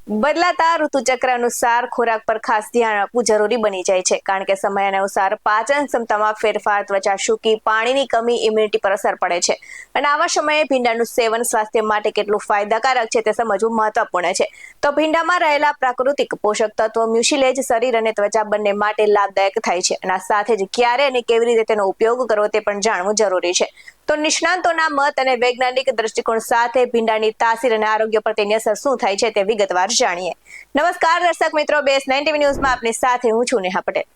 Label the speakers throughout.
Speaker 1: બદલાતા ઋતુચક્ર અનુસાર ખોરાક પર ખાસ ધ્યાન આપવું જરૂરી બની જાય છે, કારણ કે સમય અનુસાર પાચન ક્ષમતામાં ફેરફાર, ત્વચા સૂકી, પાણીની કમી, ઇમ્યુનિટી પર અસર પડે છે. અને આવા સમયે ભીંડાનું સેવન સ્વાસ્થ્ય માટે કેટલું ફાયદાકારક છે તે સમજવું મહત્વપૂર્ણ છે. તો ભીંડામાં રહેલા પ્રાકૃતિક પોષક તત્વો મ્યુસિલેજ શરીર અને ત્વચા બંને માટે લાભદાયક થાય છે. અને આ સાથે જ ક્યારે અને કેવી રીતે તેનો ઉપયોગ કરવો તે પણ જાણવું જરૂરી છે. તો નિષ્ણાંતોના મત અને વૈજ્ઞાનિક દ્રષ્ટિકોણ સાથે ભીંડાની તાસીર અને આરોગ્ય પર તેની અસર શું થાય છે તે વિગતવાર જાણીએ. નમસ્કાર દર્શક મિત્રો, BS9 ન્યૂઝમાં આપની સાથે હું છું નેહા પટેલ.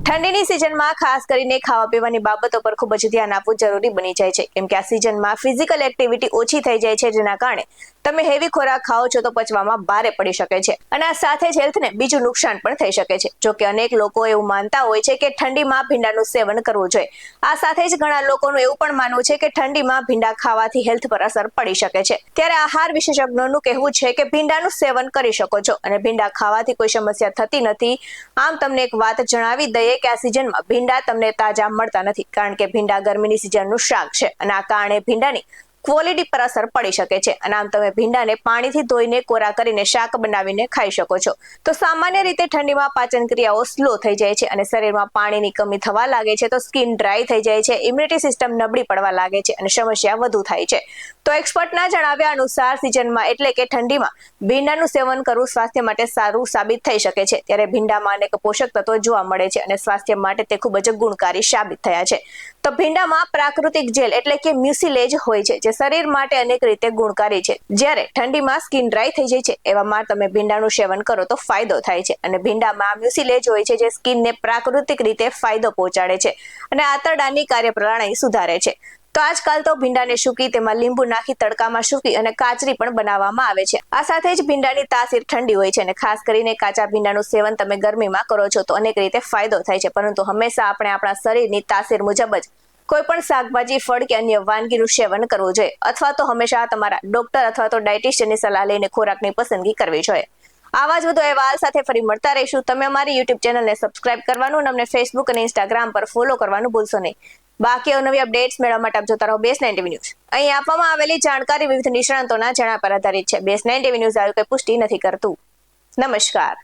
Speaker 1: ઠંડીની સિઝનમાં ખાસ કરીને ખાવા પીવાની બાબતો પર ખૂબ જ ધ્યાન આપવું જરૂરી બની જાય છે, કેમ કે આ સિઝનમાં ફિઝિકલ એક્ટિવિટી ઓછી થઈ જાય છે, જેના કારણે તમે હેવી ખોરાક ખાઓ છો તો પચવામાં ભારે પડી શકે છે. અને આ સાથે જ હેલ્થને બીજું નુકસાન પણ થઈ શકે છે. જો કે અનેક લોકો એવું માનતા હોય છે કે ઠંડીમાં ભીંડાનું સેવન કરવું જોઈએ. આ સાથે જ ઘણા લોકોનું એવું પણ માનવું છે કે ઠંડીમાં ભીંડા ખાવાથી હેલ્થ પર અસર પડી શકે છે. ત્યારે આહાર વિશેષજ્ઞોનું કહેવું છે કે ભીંડાનું સેવન કરી શકો છો અને ભીંડા ખાવાથી કોઈ સમસ્યા થતી નથી. આમ તમને એક વાત જણાવી દઈએ કે આ સિઝનમાં ભીંડા તમને તાજા મળતા નથી, કારણ કે ભીંડા ગરમીની સિઝનનું શાક છે અને આ કારણે ભીંડાની ક્વોલિટી પર અસર પડી શકે છે. અને આમ તમે ભીંડાને પાણીથી ધોઈને કોરા કરીને શાક બનાવીને ખાઈ શકો છો. તો સામાન્ય રીતે ઠંડીમાં પાચન ક્રિયાઓ સ્લો થઈ જાય છે અને શરીરમાં પાણીની કમી થવા લાગે છે, તો સ્કિન ડ્રાય થઈ જાય છે, ઇમ્યુનિટી સિસ્ટમ નબળી પડવા લાગે છે અને સમસ્યા વધુ થાય છે. તો એક્સપર્ટના જણાવ્યા અનુસાર સિઝનમાં એટલે કે ઠંડીમાં ભીંડાનું સેવન કરવું સ્વાસ્થ્ય માટે સારું સાબિત થઈ શકે છે. ત્યારે ભીંડામાં અનેક પોષક તત્વો જોવા મળે છે અને સ્વાસ્થ્ય માટે તે ખૂબ જ ગુણકારી સાબિત થયા છે. તો ભીંડામાં પ્રાકૃતિક જેલ એટલે કે મ્યુસિલેજ હોય છે, જે શરીર માટે અનેક રીતે ગુણકારી છે. જ્યારે ઠંડીમાં સ્કિન ડ્રાય થઈ જાય છે, એવામાં તમે ભીંડાનું સેવન કરો તો ફાયદો થાય છે. અને ભીંડામાં મ્યુસિલેજ હોય છે, જે સ્કિનને પ્રાકૃતિક રીતે ફાયદો પહોંચાડે છે અને આંતરડાની કાર્યપ્રણાલી સુધારે છે. તો આજકાલ તો ભીંડાને સૂકી, તેમાં લીંબુ નાખી તડકામાં સૂકી અને કાચરી પણ બનાવવામાં આવે છે. આ સાથે જ ભીંડાની તાસીર ઠંડી હોય છે અને ખાસ કરીને કાચા ભીંડાનું સેવન તમે ગરમીમાં કરો છો તો અનેક રીતે ફાયદો થાય છે. પરંતુ હંમેશા આપણે આપણા શરીરની તાસીર મુજબ જ કોઈ પણ શાકભાજી, ફળ કે અન્ય વાનગીનું સેવન કરવું જોઈએ, અથવા તો હંમેશા તમારા ડોક્ટર અથવા તો ડાયટિશિયનની સલાહ લઈને ખોરાકની પસંદગી કરવી જોઈએ. આવા જ વધુ અહેવાલ સાથે ફરી મળતા રહીશું. તમે અમારી YouTube ચેનલને સબસ્ક્રાઇબ કરવાનું અને અમને Facebook અને Instagram પર ફોલો કરવાનું ભૂલશો નહીં. બાકી નવી અપડેટ્સ મેળવવા માટે આપ જોતા રહો BS9 ન્યૂઝ. અહીં આપવામાં આવેલી જાણકારી વિવિધ નિષ્ણાંતોના જણાવ્યા પર આધારિત છે. BS9 ન્યૂઝ આવી કોઈ પુષ્ટિ નથી કરતું. નમસ્કાર.